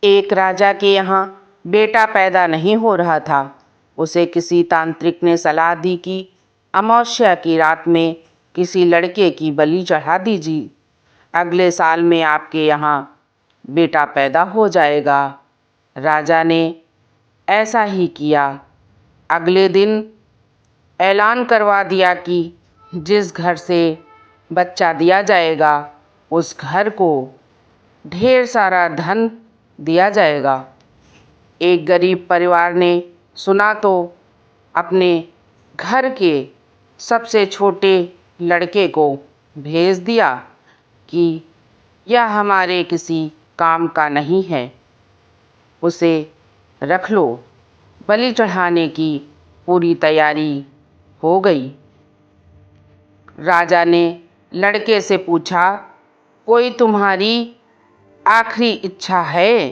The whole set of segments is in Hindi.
एक राजा के यहाँ बेटा पैदा नहीं हो रहा था। उसे किसी तांत्रिक ने सलाह दी कि अमावस्या की रात में किसी लड़के की बलि चढ़ा दीजिए, अगले साल में आपके यहाँ बेटा पैदा हो जाएगा। राजा ने ऐसा ही किया। अगले दिन ऐलान करवा दिया कि जिस घर से बच्चा दिया जाएगा उस घर को ढेर सारा धन दिया जाएगा। एक गरीब परिवार ने सुना तो अपने घर के सबसे छोटे लड़के को भेज दिया कि यह हमारे किसी काम का नहीं है, उसे रख लो। बलि चढ़ाने की पूरी तैयारी हो गई। राजा ने लड़के से पूछा, कोई तुम्हारी आखिरी इच्छा है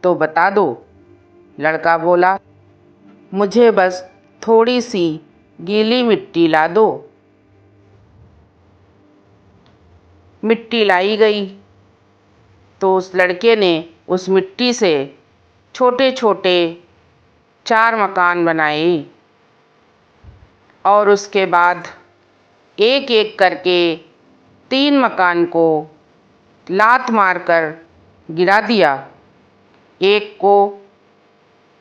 तो बता दो। लड़का बोला, मुझे बस थोड़ी सी गीली मिट्टी ला दो। मिट्टी लाई गई तो उस लड़के ने उस मिट्टी से छोटे छोटे 4 मकान बनाए और उसके बाद एक एक करके 3 मकान को लात मारकर गिरा दिया, एक को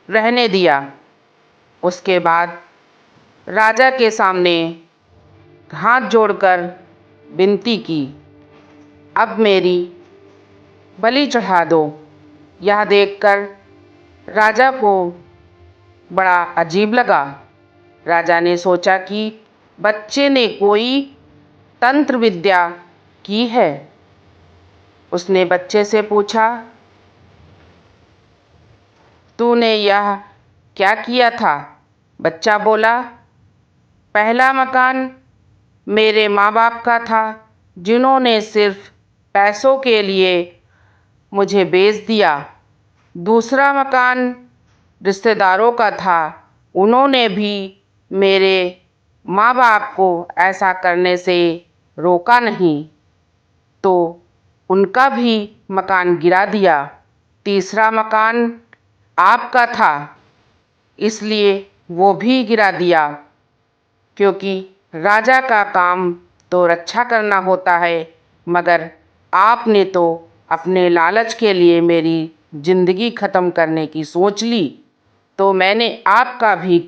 रहने दिया। उसके बाद राजा के सामने हाथ जोड़कर विनती की, अब मेरी बलि चढ़ा दो। यह देखकर राजा को बड़ा अजीब लगा। राजा ने सोचा कि बच्चे ने कोई तंत्र विद्या की है। उसने बच्चे से पूछा, तूने यह क्या किया था? बच्चा बोला, पहला मकान मेरे माँ बाप का था, जिन्होंने सिर्फ पैसों के लिए मुझे बेच दिया। दूसरा मकान रिश्तेदारों का था, उन्होंने भी मेरे माँ बाप को ऐसा करने से रोका नहीं, तो उनका भी मकान गिरा दिया। तीसरा मकान आपका था, इसलिए वो भी गिरा दिया, क्योंकि राजा का काम तो रक्षा करना होता है, मगर आपने तो अपने लालच के लिए मेरी जिंदगी ख़त्म करने की सोच ली, तो मैंने आपका भी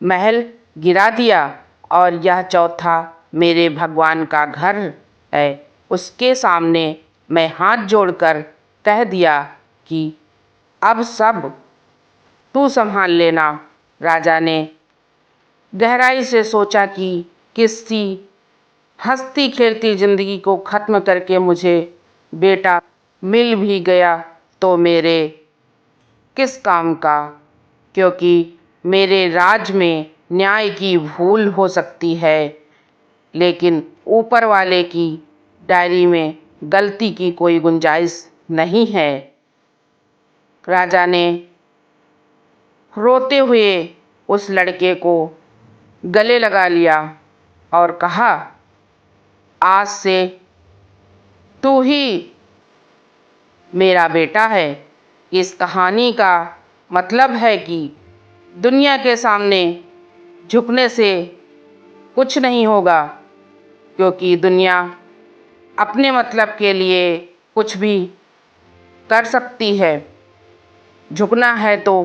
महल गिरा दिया और यह चौथा मेरे भगवान का घर है, उसके सामने मैं हाथ जोड़कर कह दिया कि अब सब तू संभाल लेना। राजा ने गहराई से सोचा कि किसी हंसती खेलती जिंदगी को ख़त्म करके मुझे बेटा मिल भी गया तो मेरे किस काम का, क्योंकि मेरे राज में न्याय की भूल हो सकती है, लेकिन ऊपर वाले की डायरी में गलती की कोई गुंजाइश नहीं है। राजा ने रोते हुए उस लड़के को गले लगा लिया और कहा, आज से तू ही मेरा बेटा है। इस कहानी का मतलब है कि दुनिया के सामने झुकने से कुछ नहीं होगा, क्योंकि दुनिया अपने मतलब के लिए कुछ भी कर सकती है। झुकना है तो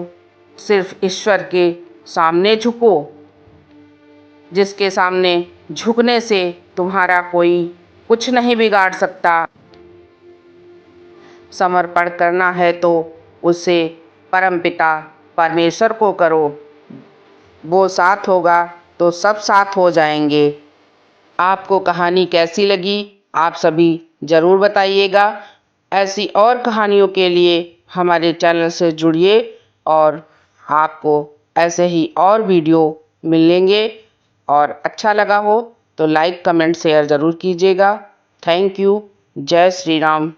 सिर्फ ईश्वर के सामने झुको, जिसके सामने झुकने से तुम्हारा कोई कुछ नहीं बिगाड़ सकता। समर्पण करना है तो उसे परमपिता परमेश्वर को करो, वो साथ होगा तो सब साथ हो जाएंगे। आपको कहानी कैसी लगी आप सभी ज़रूर बताइएगा। ऐसी और कहानियों के लिए हमारे चैनल से जुड़िए और आपको ऐसे ही और वीडियो मिलेंगे। और अच्छा लगा हो तो लाइक कमेंट शेयर ज़रूर कीजिएगा। Thank you. जय श्री राम।